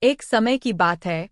एक समय की बात है,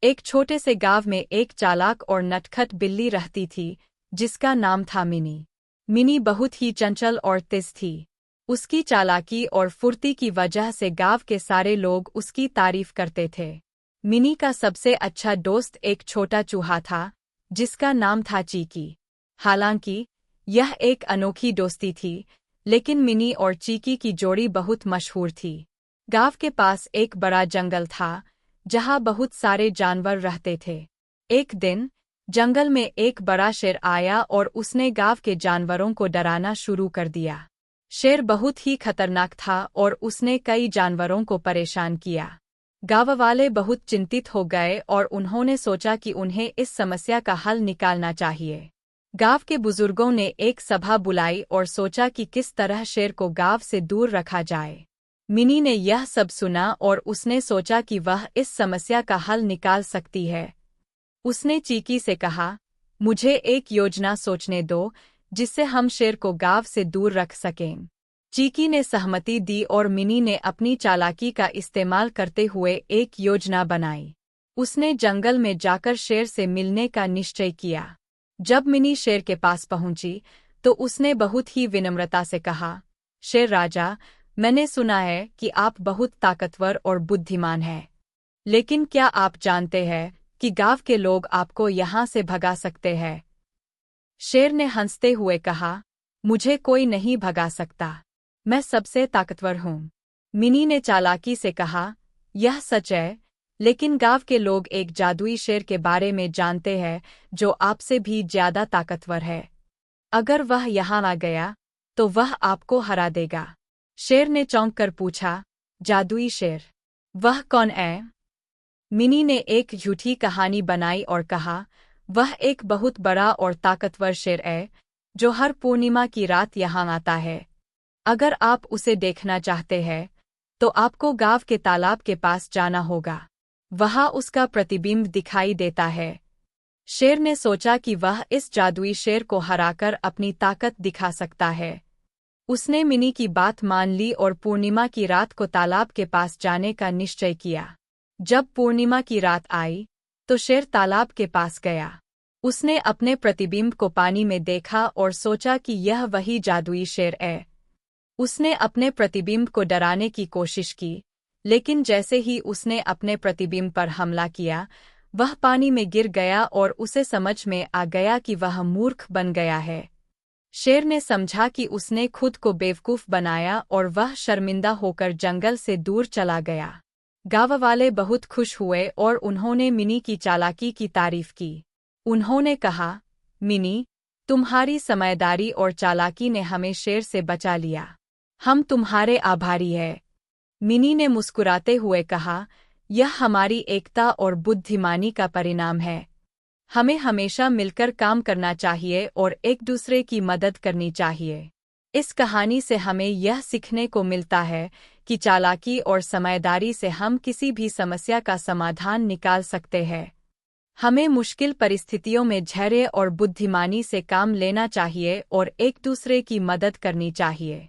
एक छोटे से गांव में एक चालाक और नटखट बिल्ली रहती थी, जिसका नाम था मिनी। मिनी बहुत ही चंचल और तेज थी। उसकी चालाकी और फुर्ती की वजह से गांव के सारे लोग उसकी तारीफ करते थे। मिनी का सबसे अच्छा दोस्त एक छोटा चूहा था, जिसका नाम था चीकी। हालांकि यह एक अनोखी दोस्ती थी, लेकिन मिनी और चीकी की जोड़ी बहुत मशहूर थी। गांव के पास एक बड़ा जंगल था, जहां बहुत सारे जानवर रहते थे। एक दिन जंगल में एक बड़ा शेर आया और उसने गांव के जानवरों को डराना शुरू कर दिया। शेर बहुत ही खतरनाक था और उसने कई जानवरों को परेशान किया। गांव वाले बहुत चिंतित हो गए और उन्होंने सोचा कि उन्हें इस समस्या का हल निकालना चाहिए। गांव के बुजुर्गों ने एक सभा बुलाई और सोचा कि किस तरह शेर को गांव से दूर रखा जाए। मिनी ने यह सब सुना और उसने सोचा कि वह इस समस्या का हल निकाल सकती है। उसने चीकी से कहा, मुझे एक योजना सोचने दो, जिससे हम शेर को गांव से दूर रख सकें। चीकी ने सहमति दी और मिनी ने अपनी चालाकी का इस्तेमाल करते हुए एक योजना बनाई। उसने जंगल में जाकर शेर से मिलने का निश्चय किया। जब मिनी शेर के पास पहुंची, तो उसने बहुत ही विनम्रता से कहा, शेर राजा, मैंने सुना है कि आप बहुत ताकतवर और बुद्धिमान हैं। लेकिन क्या आप जानते हैं कि गांव के लोग आपको यहाँ से भगा सकते हैं? शेर ने हंसते हुए कहा, मुझे कोई नहीं भगा सकता। मैं सबसे ताकतवर हूँ। मिनी ने चालाकी से कहा, यह सच है, लेकिन गांव के लोग एक जादुई शेर के बारे में जानते हैं, जो आपसे भी ज्यादा ताकतवर है। अगर वह यहाँ आ गया, तो वह आपको हरा देगा। शेर ने चौंक कर पूछा, जादुई शेर? वह कौन है? मिनी ने एक झूठी कहानी बनाई और कहा, वह एक बहुत बड़ा और ताकतवर शेर है, जो हर पूर्णिमा की रात यहाँ आता है। अगर आप उसे देखना चाहते हैं, तो आपको गांव के तालाब के पास जाना होगा। वहाँ उसका प्रतिबिंब दिखाई देता है। शेर ने सोचा कि वह इस जादुई शेर को हराकर अपनी ताकत दिखा सकता है। उसने मिनी की बात मान ली और पूर्णिमा की रात को तालाब के पास जाने का निश्चय किया। जब पूर्णिमा की रात आई, तो शेर तालाब के पास गया। उसने अपने प्रतिबिंब को पानी में देखा और सोचा कि यह वही जादुई शेर है। उसने अपने प्रतिबिंब को डराने की कोशिश की, लेकिन जैसे ही उसने अपने प्रतिबिंब पर हमला किया, वह पानी में गिर गया और उसे समझ में आ गया कि वह मूर्ख बन गया है। शेर ने समझा कि उसने खुद को बेवकूफ बनाया और वह शर्मिंदा होकर जंगल से दूर चला गया। गांव वाले बहुत खुश हुए और उन्होंने मिनी की चालाकी की तारीफ की। उन्होंने कहा, मिनी, तुम्हारी समझदारी और चालाकी ने हमें शेर से बचा लिया। हम तुम्हारे आभारी हैं। मिनी ने मुस्कुराते हुए कहा, यह हमारी एकता और बुद्धिमानी का परिणाम है। हमें हमेशा मिलकर काम करना चाहिए और एक दूसरे की मदद करनी चाहिए। इस कहानी से हमें यह सीखने को मिलता है कि चालाकी और समझदारी से हम किसी भी समस्या का समाधान निकाल सकते हैं। हमें मुश्किल परिस्थितियों में धैर्य और बुद्धिमानी से काम लेना चाहिए और एक दूसरे की मदद करनी चाहिए।